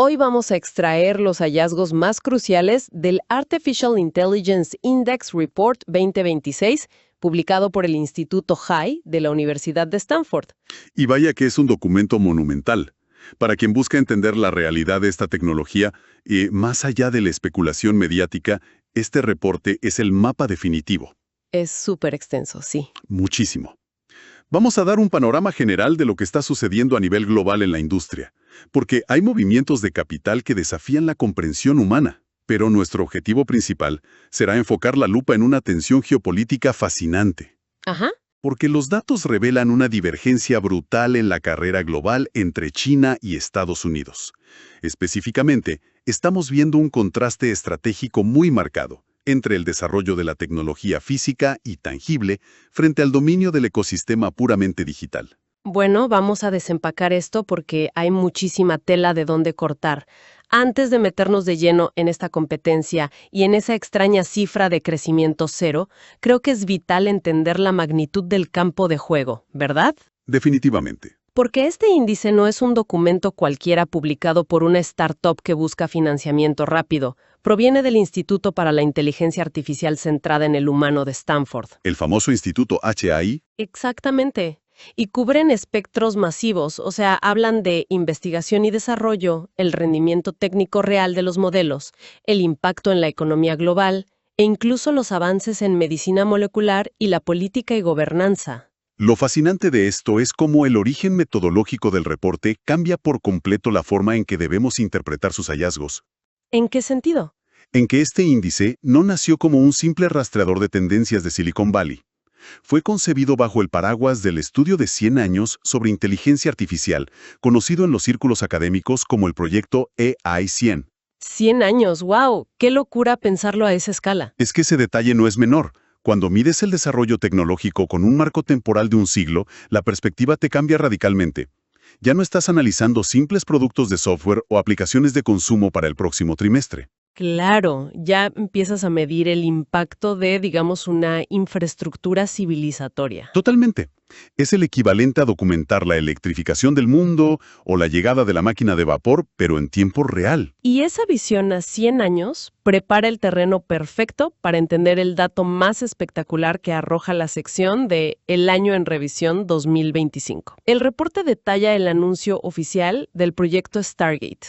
Hoy vamos a extraer los hallazgos más cruciales del Artificial Intelligence Index Report 2026, publicado por el Instituto HAI de la Universidad de Stanford. Y vaya que es un documento monumental. Para quien busca entender la realidad de esta tecnología, más allá de la especulación mediática, este reporte es el mapa definitivo. Es súper extenso, sí. Muchísimo. Vamos a dar un panorama general de lo que está sucediendo a nivel global en la industria, porque hay movimientos de capital que desafían la comprensión humana. Pero nuestro objetivo principal será enfocar la lupa en una tensión geopolítica fascinante. Ajá. Porque los datos revelan una divergencia brutal en la carrera global entre China y Estados Unidos. Específicamente, estamos viendo un contraste estratégico muy marcado entre el desarrollo de la tecnología física y tangible frente al dominio del ecosistema puramente digital. Bueno, vamos a desempacar esto porque hay muchísima tela de dónde cortar. Antes de meternos de lleno en esta competencia y en esa extraña cifra de crecimiento cero, creo que es vital entender la magnitud del campo de juego, ¿verdad? Definitivamente. Porque este índice no es un documento cualquiera publicado por una startup que busca financiamiento rápido. Proviene del Instituto para la Inteligencia Artificial Centrada en el Humano de Stanford. El famoso Instituto HAI. Exactamente. Y cubren espectros masivos, o sea, hablan de investigación y desarrollo, el rendimiento técnico real de los modelos, el impacto en la economía global e incluso los avances en medicina molecular y la política y gobernanza. Lo fascinante de esto es cómo el origen metodológico del reporte cambia por completo la forma en que debemos interpretar sus hallazgos. ¿En qué sentido? En que este índice no nació como un simple rastreador de tendencias de Silicon Valley. Fue concebido bajo el paraguas del estudio de 100 años sobre inteligencia artificial, conocido en los círculos académicos como el proyecto AI-100. 100 años, wow, qué locura pensarlo a esa escala. Es que ese detalle no es menor. Cuando mides el desarrollo tecnológico con un marco temporal de un siglo, la perspectiva te cambia radicalmente. Ya no estás analizando simples productos de software o aplicaciones de consumo para el próximo trimestre. Claro, ya empiezas a medir el impacto de, digamos, una infraestructura civilizatoria. Totalmente. Es el equivalente a documentar la electrificación del mundo o la llegada de la máquina de vapor, pero en tiempo real. Y esa visión a 100 años prepara el terreno perfecto para entender el dato más espectacular que arroja la sección de El año en revisión 2025. El reporte detalla el anuncio oficial del proyecto Stargate.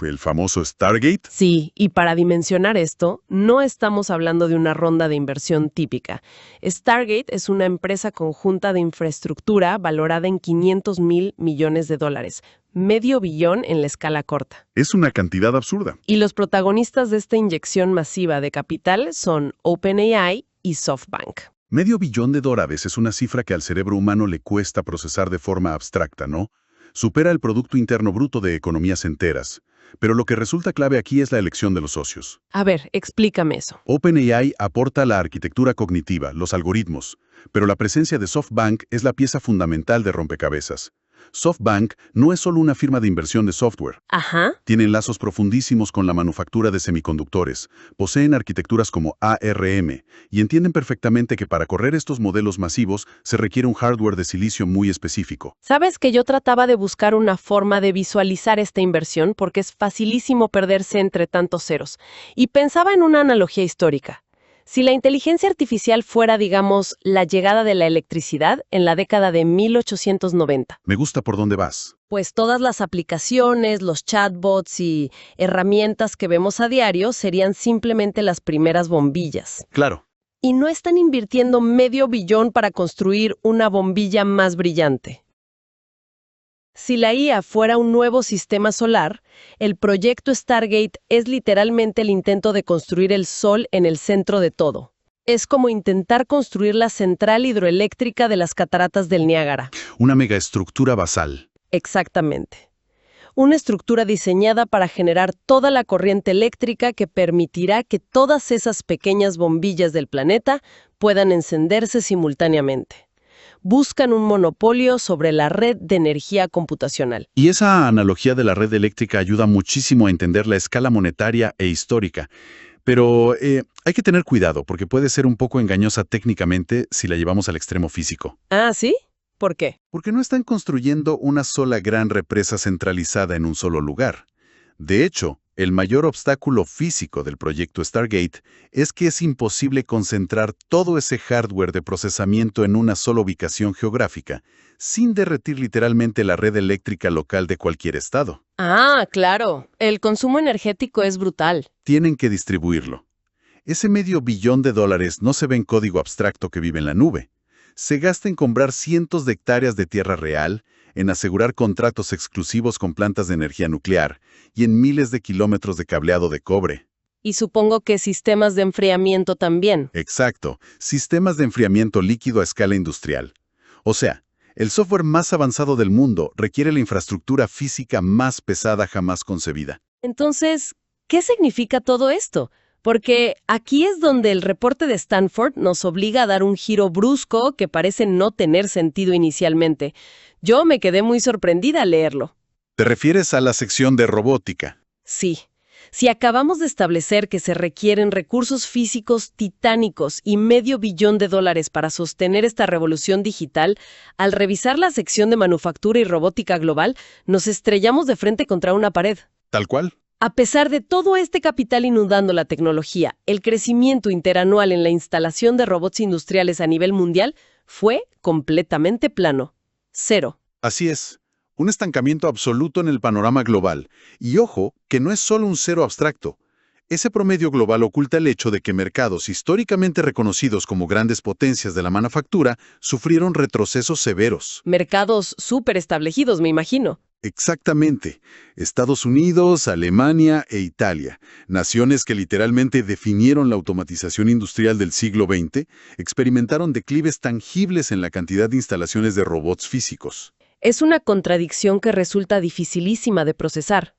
El famoso Stargate. Sí, y para dimensionar esto, no estamos hablando de una ronda de inversión típica. Stargate es una empresa conjunta de infraestructura valorada en $500,000 millones, $500 billion en la escala corta. Es una cantidad absurda. Y los protagonistas de esta inyección masiva de capital son OpenAI y SoftBank. $500 billones es una cifra que al cerebro humano le cuesta procesar de forma abstracta, ¿no? Supera el Producto Interno Bruto de economías enteras. Pero lo que resulta clave aquí es la elección de los socios. A ver, explícame eso. OpenAI aporta la arquitectura cognitiva, los algoritmos, pero la presencia de SoftBank es la pieza fundamental de rompecabezas. SoftBank no es solo una firma de inversión de software. Ajá. Tienen lazos profundísimos con la manufactura de semiconductores, poseen arquitecturas como ARM y entienden perfectamente que para correr estos modelos masivos se requiere un hardware de silicio muy específico. Sabes que yo trataba de buscar una forma de visualizar esta inversión porque es facilísimo perderse entre tantos ceros. Y pensaba en una analogía histórica. Si la inteligencia artificial fuera, digamos, la llegada de la electricidad en la década de 1890. Me gusta por dónde vas. Pues todas las aplicaciones, los chatbots y herramientas que vemos a diario serían simplemente las primeras bombillas. Claro. Y no están invirtiendo $500 billion para construir una bombilla más brillante. Si la IA fuera un nuevo sistema solar, el proyecto Stargate es literalmente el intento de construir el Sol en el centro de todo. Es como intentar construir la central hidroeléctrica de las cataratas del Niágara. Una megaestructura basal. Exactamente. Una estructura diseñada para generar toda la corriente eléctrica que permitirá que todas esas pequeñas bombillas del planeta puedan encenderse simultáneamente. Buscan un monopolio sobre la red de energía computacional. Y esa analogía de la red eléctrica ayuda muchísimo a entender la escala monetaria e histórica. Pero hay que tener cuidado porque puede ser un poco engañosa técnicamente si la llevamos al extremo físico. ¿Ah, sí? ¿Por qué? Porque no están construyendo una sola gran represa centralizada en un solo lugar. De hecho, el mayor obstáculo físico del proyecto Stargate es que es imposible concentrar todo ese hardware de procesamiento en una sola ubicación geográfica, sin derretir literalmente la red eléctrica local de cualquier estado. Ah, claro. El consumo energético es brutal. Tienen que distribuirlo. Ese $500 millones no se ve en código abstracto que vive en la nube. Se gasta en comprar cientos de hectáreas de tierra real, en asegurar contratos exclusivos con plantas de energía nuclear y en miles de kilómetros de cableado de cobre. Y supongo que sistemas de enfriamiento también. Exacto, sistemas de enfriamiento líquido a escala industrial. O sea, el software más avanzado del mundo requiere la infraestructura física más pesada jamás concebida. Entonces, ¿qué significa todo esto? Porque aquí es donde el reporte de Stanford nos obliga a dar un giro brusco que parece no tener sentido inicialmente. Yo me quedé muy sorprendida al leerlo. ¿Te refieres a la sección de robótica? Sí. Si acabamos de establecer que se requieren recursos físicos titánicos y $500 millones para sostener esta revolución digital, al revisar la sección de manufactura y robótica global, nos estrellamos de frente contra una pared. ¿Tal cual? A pesar de todo este capital inundando la tecnología, el crecimiento interanual en la instalación de robots industriales a nivel mundial fue completamente plano. Cero. Así es. Un estancamiento absoluto en el panorama global. Y ojo, que no es solo un cero abstracto. Ese promedio global oculta el hecho de que mercados históricamente reconocidos como grandes potencias de la manufactura sufrieron retrocesos severos. Mercados súper establecidos, me imagino. Exactamente. Estados Unidos, Alemania e Italia, naciones que literalmente definieron la automatización industrial del siglo XX, experimentaron declives tangibles en la cantidad de instalaciones de robots físicos. Es una contradicción que resulta dificilísima de procesar.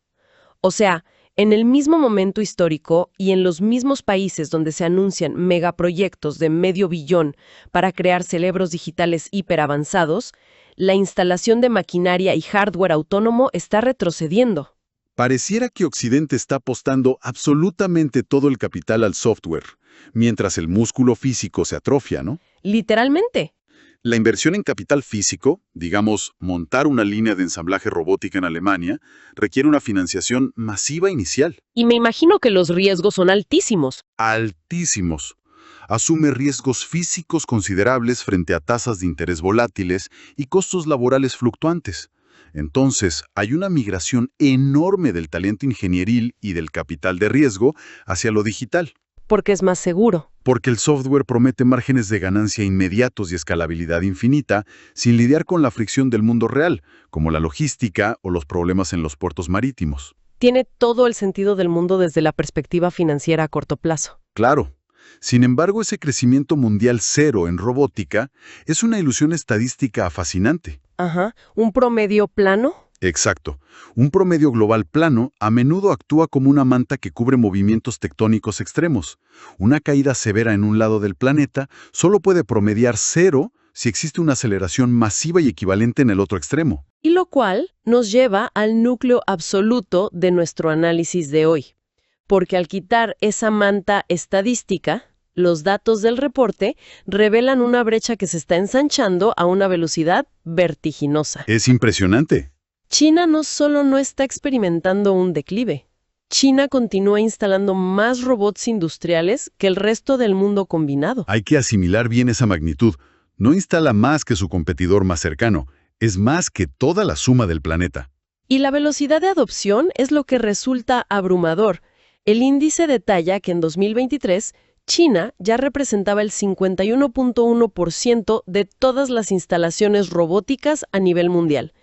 O sea, en el mismo momento histórico y en los mismos países donde se anuncian megaproyectos de $500 millones para crear cerebros digitales hiperavanzados, la instalación de maquinaria y hardware autónomo está retrocediendo. Pareciera que Occidente está apostando absolutamente todo el capital al software, mientras el músculo físico se atrofia, ¿no? Literalmente. La inversión en capital físico, digamos, montar una línea de ensamblaje robótica en Alemania, requiere una financiación masiva inicial. Y me imagino que los riesgos son altísimos. Altísimos. Asume riesgos físicos considerables frente a tasas de interés volátiles y costos laborales fluctuantes. Entonces, hay una migración enorme del talento ingenieril y del capital de riesgo hacia lo digital. Porque es más seguro. Porque el software promete márgenes de ganancia inmediatos y escalabilidad infinita, sin lidiar con la fricción del mundo real, como la logística o los problemas en los puertos marítimos. Tiene todo el sentido del mundo desde la perspectiva financiera a corto plazo. Claro. Sin embargo, ese crecimiento mundial cero en robótica es una ilusión estadística fascinante. Ajá. ¿Un promedio plano? Exacto. Un promedio global plano a menudo actúa como una manta que cubre movimientos tectónicos extremos. Una caída severa en un lado del planeta solo puede promediar cero si existe una aceleración masiva y equivalente en el otro extremo. Y lo cual nos lleva al núcleo absoluto de nuestro análisis de hoy. Porque al quitar esa manta estadística, los datos del reporte revelan una brecha que se está ensanchando a una velocidad vertiginosa. Es impresionante. China no solo no está experimentando un declive, China continúa instalando más robots industriales que el resto del mundo combinado. Hay que asimilar bien esa magnitud. No instala más que su competidor más cercano, es más que toda la suma del planeta. Y la velocidad de adopción es lo que resulta abrumador. El índice detalla que en 2023, China ya representaba el 51.1% de todas las instalaciones robóticas a nivel mundial.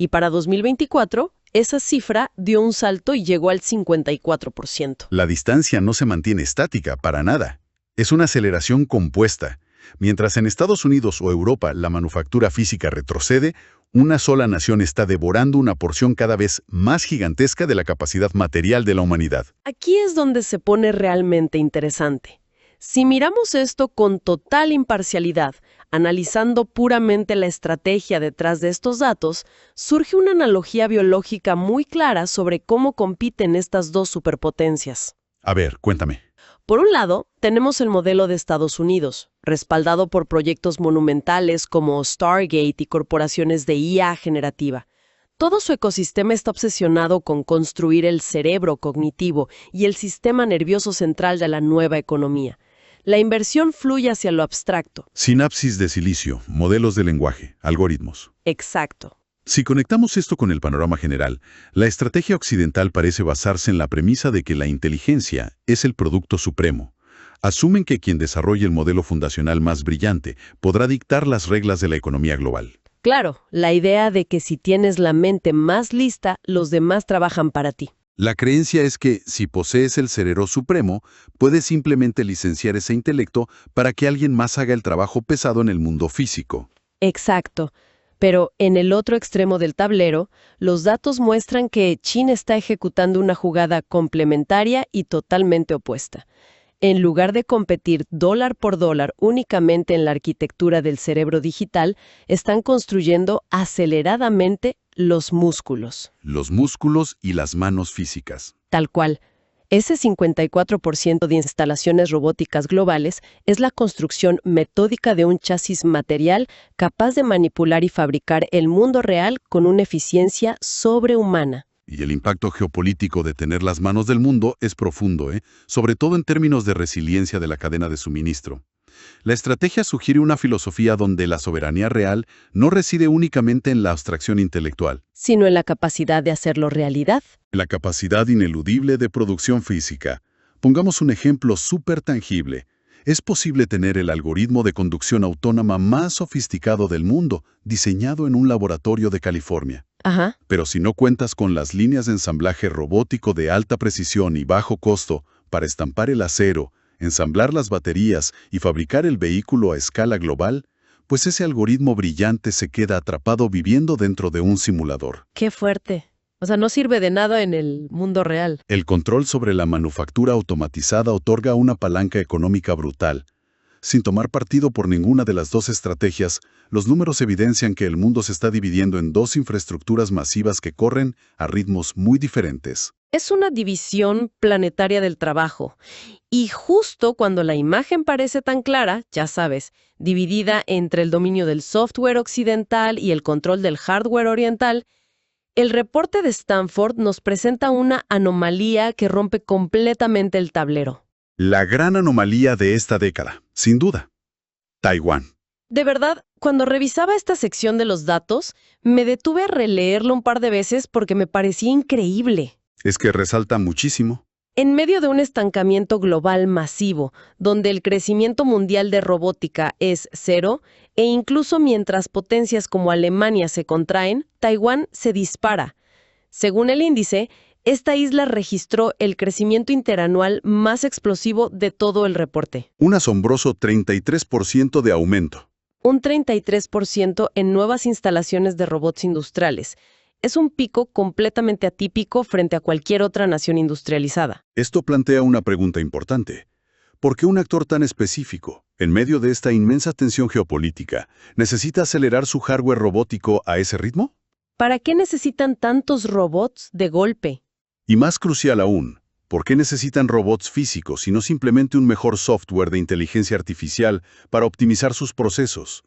Y para 2024, esa cifra dio un salto y llegó al 54%. La distancia no se mantiene estática, para nada. Es una aceleración compuesta. Mientras en Estados Unidos o Europa la manufactura física retrocede, una sola nación está devorando una porción cada vez más gigantesca de la capacidad material de la humanidad. Aquí es donde se pone realmente interesante. Si miramos esto con total imparcialidad, analizando puramente la estrategia detrás de estos datos, surge una analogía biológica muy clara sobre cómo compiten estas dos superpotencias. A ver, cuéntame. Por un lado, tenemos el modelo de Estados Unidos, respaldado por proyectos monumentales como Stargate y corporaciones de IA generativa. Todo su ecosistema está obsesionado con construir el cerebro cognitivo y el sistema nervioso central de la nueva economía. La inversión fluye hacia lo abstracto. Sinapsis de silicio, modelos de lenguaje, algoritmos. Exacto. Si conectamos esto con el panorama general, la estrategia occidental parece basarse en la premisa de que la inteligencia es el producto supremo. Asumen que quien desarrolle el modelo fundacional más brillante podrá dictar las reglas de la economía global. Claro, la idea de que si tienes la mente más lista, los demás trabajan para ti. La creencia es que, si posees el cerebro supremo, puedes simplemente licenciar ese intelecto para que alguien más haga el trabajo pesado en el mundo físico. Exacto. Pero en el otro extremo del tablero, los datos muestran que China está ejecutando una jugada complementaria y totalmente opuesta. En lugar de competir dólar por dólar únicamente en la arquitectura del cerebro digital, están construyendo aceleradamente los músculos. Los músculos y las manos físicas. Tal cual. Ese 54% de instalaciones robóticas globales es la construcción metódica de un chasis material capaz de manipular y fabricar el mundo real con una eficiencia sobrehumana. Y el impacto geopolítico de tener las manos del mundo es profundo, sobre todo en términos de resiliencia de la cadena de suministro. La estrategia sugiere una filosofía donde la soberanía real no reside únicamente en la abstracción intelectual, sino en la capacidad de hacerlo realidad. la capacidad ineludible de producción física. Pongamos un ejemplo súper tangible. Es posible tener el algoritmo de conducción autónoma más sofisticado del mundo, diseñado en un laboratorio de California. Ajá. Pero si no cuentas con las líneas de ensamblaje robótico de alta precisión y bajo costo para estampar el acero, ensamblar las baterías y fabricar el vehículo a escala global, pues ese algoritmo brillante se queda atrapado viviendo dentro de un simulador. ¡Qué fuerte! O sea, no sirve de nada en el mundo real. El control sobre la manufactura automatizada otorga una palanca económica brutal. Sin tomar partido por ninguna de las dos estrategias, los números evidencian que el mundo se está dividiendo en dos infraestructuras masivas que corren a ritmos muy diferentes. Es una división planetaria del trabajo. Y justo cuando la imagen parece tan clara, ya sabes, dividida entre el dominio del software occidental y el control del hardware oriental, el reporte de Stanford nos presenta una anomalía que rompe completamente el tablero. La gran anomalía de esta década, sin duda. Taiwán. De verdad, cuando revisaba esta sección de los datos, me detuve a releerlo un par de veces porque me parecía increíble. Es que resalta muchísimo. En medio de un estancamiento global masivo, donde el crecimiento mundial de robótica es cero, e incluso mientras potencias como Alemania se contraen, Taiwán se dispara. Según el índice, esta isla registró el crecimiento interanual más explosivo de todo el reporte. Un asombroso 33% de aumento. Un 33% en nuevas instalaciones de robots industriales. Es un pico completamente atípico frente a cualquier otra nación industrializada. Esto plantea una pregunta importante. ¿Por qué un actor tan específico, en medio de esta inmensa tensión geopolítica, necesita acelerar su hardware robótico a ese ritmo? ¿Para qué necesitan tantos robots de golpe? Y más crucial aún, ¿por qué necesitan robots físicos y no simplemente un mejor software de inteligencia artificial para optimizar sus procesos?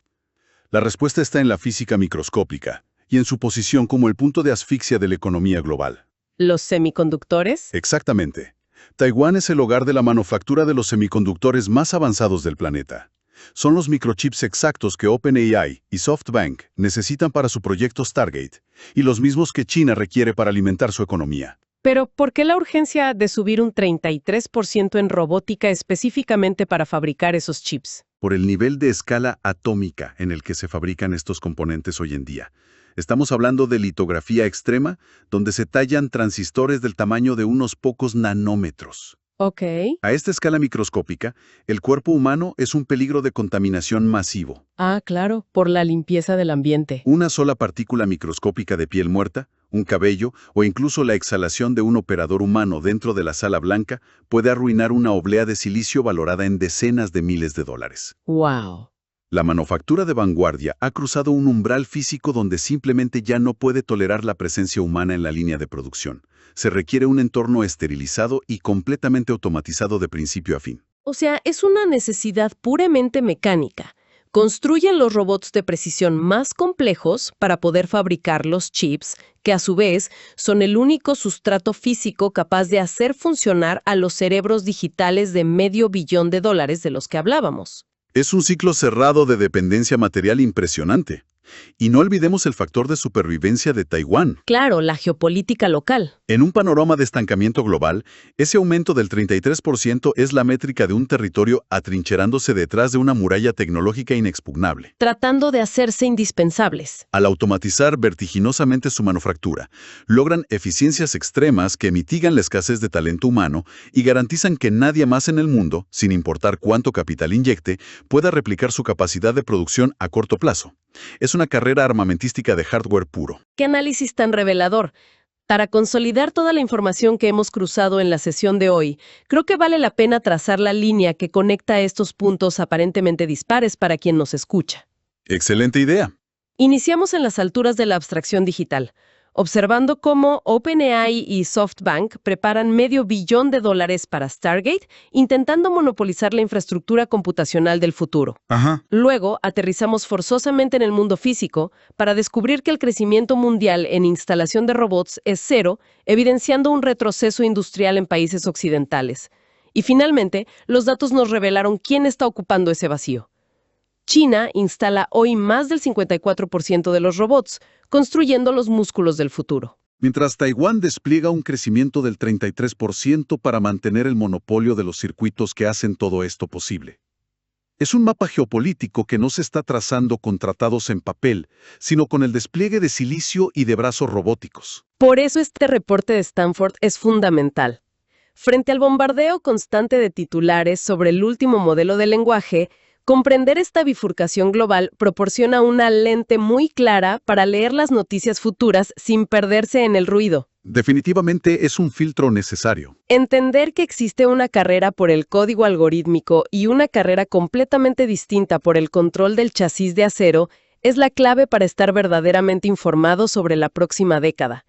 La respuesta está en la física microscópica y en su posición como el punto de asfixia de la economía global. ¿Los semiconductores? Exactamente. Taiwán es el hogar de la manufactura de los semiconductores más avanzados del planeta. Son los microchips exactos que OpenAI y SoftBank necesitan para su proyecto Stargate, y los mismos que China requiere para alimentar su economía. Pero, ¿por qué la urgencia de subir un 33% en robótica específicamente para fabricar esos chips? Por el nivel de escala atómica en el que se fabrican estos componentes hoy en día. Estamos hablando de litografía extrema, donde se tallan transistores del tamaño de unos pocos nanómetros. Ok. A esta escala microscópica, el cuerpo humano es un peligro de contaminación masivo. Ah, claro, por la limpieza del ambiente. Una sola partícula microscópica de piel muerta, un cabello o incluso la exhalación de un operador humano dentro de la sala blanca puede arruinar una oblea de silicio valorada en decenas de miles de dólares. ¡Wow! La manufactura de vanguardia ha cruzado un umbral físico donde simplemente ya no puede tolerar la presencia humana en la línea de producción. Se requiere un entorno esterilizado y completamente automatizado de principio a fin. O sea, es una necesidad puramente mecánica. Construyen los robots de precisión más complejos para poder fabricar los chips, que a su vez son el único sustrato físico capaz de hacer funcionar a los cerebros digitales de $500 billion de los que hablábamos. Es un ciclo cerrado de dependencia material impresionante. Y no olvidemos el factor de supervivencia de Taiwán. Claro, la geopolítica local. En un panorama de estancamiento global, ese aumento del 33% es la métrica de un territorio atrincherándose detrás de una muralla tecnológica inexpugnable. Tratando de hacerse indispensables. Al automatizar vertiginosamente su manufactura, logran eficiencias extremas que mitigan la escasez de talento humano y garantizan que nadie más en el mundo, sin importar cuánto capital inyecte, pueda replicar su capacidad de producción a corto plazo. Es una carrera armamentística de hardware puro. ¡Qué análisis tan revelador! Para consolidar toda la información que hemos cruzado en la sesión de hoy, creo que vale la pena trazar la línea que conecta estos puntos aparentemente dispares para quien nos escucha. Excelente idea. Iniciamos en las alturas de la abstracción digital, observando cómo OpenAI y SoftBank preparan $500 billion para Stargate, intentando monopolizar la infraestructura computacional del futuro. Luego, aterrizamos forzosamente en el mundo físico para descubrir que el crecimiento mundial en instalación de robots es cero, evidenciando un retroceso industrial en países occidentales. Y finalmente, los datos nos revelaron quién está ocupando ese vacío. China instala hoy más del 54% de los robots, construyendo los músculos del futuro. Mientras Taiwán despliega un crecimiento del 33% para mantener el monopolio de los circuitos que hacen todo esto posible. Es un mapa geopolítico que no se está trazando con tratados en papel, sino con el despliegue de silicio y de brazos robóticos. Por eso este reporte de Stanford es fundamental. Frente al bombardeo constante de titulares sobre el último modelo de lenguaje, comprender esta bifurcación global proporciona una lente muy clara para leer las noticias futuras sin perderse en el ruido. Definitivamente es un filtro necesario. Entender que existe una carrera por el código algorítmico y una carrera completamente distinta por el control del chasis de acero es la clave para estar verdaderamente informado sobre la próxima década.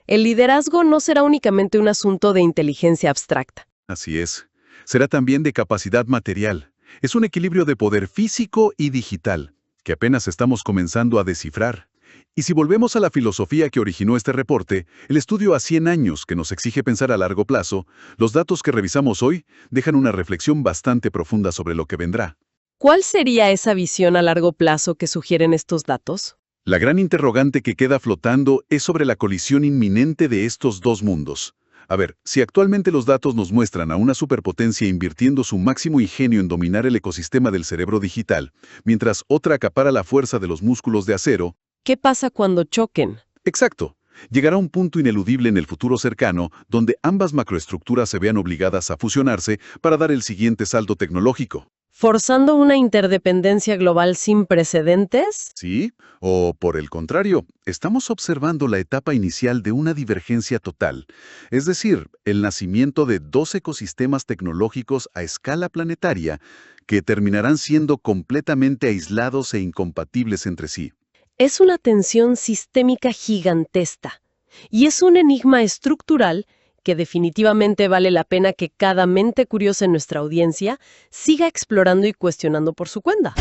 El liderazgo no será únicamente un asunto de inteligencia abstracta. Así es. Será también de capacidad material. Es un equilibrio de poder físico y digital, que apenas estamos comenzando a descifrar. Y si volvemos a la filosofía que originó este reporte, el estudio a 100 años que nos exige pensar a largo plazo, los datos que revisamos hoy dejan una reflexión bastante profunda sobre lo que vendrá. ¿Cuál sería esa visión a largo plazo que sugieren estos datos? La gran interrogante que queda flotando es sobre la colisión inminente de estos dos mundos. A ver, si actualmente los datos nos muestran a una superpotencia invirtiendo su máximo ingenio en dominar el ecosistema del cerebro digital, mientras otra acapara la fuerza de los músculos de acero. ¿Qué pasa cuando choquen? Exacto. Llegará un punto ineludible en el futuro cercano donde ambas macroestructuras se vean obligadas a fusionarse para dar el siguiente salto tecnológico. ¿Forzando una interdependencia global sin precedentes? ¿Sí? O, por el contrario, estamos observando la etapa inicial de una divergencia total, es decir, el nacimiento de dos ecosistemas tecnológicos a escala planetaria que terminarán siendo completamente aislados e incompatibles entre sí. Es una tensión sistémica gigantesca y es un enigma estructural que definitivamente vale la pena que cada mente curiosa en nuestra audiencia siga explorando y cuestionando por su cuenta.